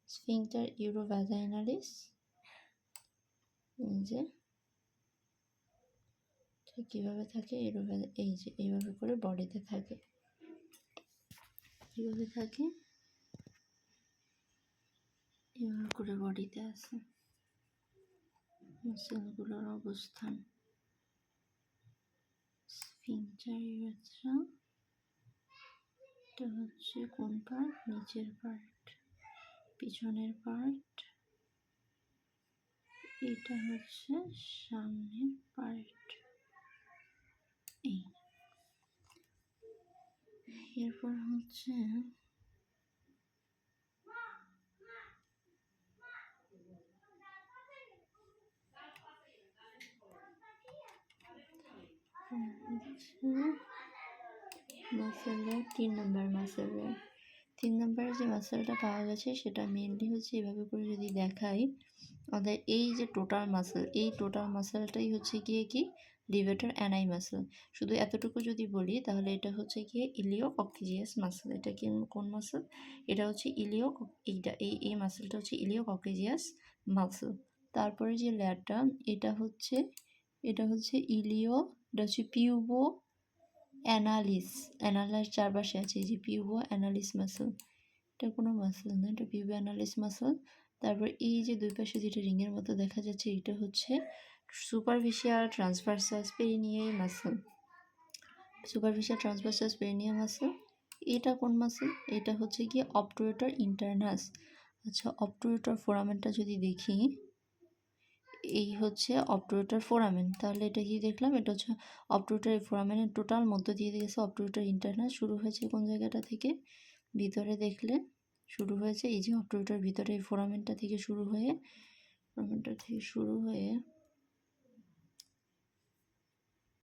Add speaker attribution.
Speaker 1: Sphincter ইউরোভ্যাজাইনালিস, এই যে কীভাবে থাকে এই যে এইভাবে করে বডিতে থাকে, কীভাবে থাকে এভাবে করে বডিতে আছে মাসেলগুলোর অবস্থান। স্ফিংটার ইউরেথ্রা, এটা হচ্ছে কোন পার্ট? নিচের পার্ট, পিছনের পার্ট, এটা হচ্ছে সামনের পার্ট। এই এরপর হচ্ছে মাসেলের 3 নম্বর মাসেলের 3 নম্বরের যে মাসেলটা পাওয়া গেছে সেটা মেনলি হচ্ছে এভাবে করে যদি দেখাই, আমাদের এই যে টোটাল মাসেল, এই টোটাল মাসেলটাই হচ্ছে গিয়ে কি লিভেটর অ্যানাই মাসেল। শুধু এতটুকু যদি বলি তাহলে এটা হচ্ছে গিয়ে ইলিওকক্সিজিয়াস মাসেল। এটা কি কোন মাসেল? এটা হচ্ছে এইটা এই মাসেলটা হচ্ছে ইলিওকক্সিজিয়াস মাসেল। তারপরে যে লেয়ারটা, এটা হচ্ছে এটা হচ্ছে পিউবো অ্যানালিস, অ্যানালার চারপাশে আছে এই যে পিউবো অ্যানালিস মাসেল। এটা কোনো মাসেল না, এটা পিউবো অ্যানালিস মাসেল। তারপর এই যে দুই পাশে যেটা রিংয়ের মতো দেখা যাচ্ছে এটা হচ্ছে superficial transversus perineal muscle, superficial transversus perineal muscle. এটা কোন মাসেল? এটা হচ্ছে কি অবটুরেটর ইন্টারনাস। আচ্ছা, অবটুরেটর ফোরামেনটা যদি দেখি, এই হচ্ছে অবটুরেটর ফোরামেন। তাহলে এটা কি দেখলাম? এটা হচ্ছে অবটুরেটর ফোরামেনের টোটাল মধ্য দিয়ে গেছে অবটুরেটর ইন্টারনাস। শুরু হয়েছে কোন জায়গাটা থেকে? ভিতরে দেখলে শুরু হয়েছে এই যে অবটুরেটর ভিতরে এই ফোরামেনটা থেকে শুরু হয়ে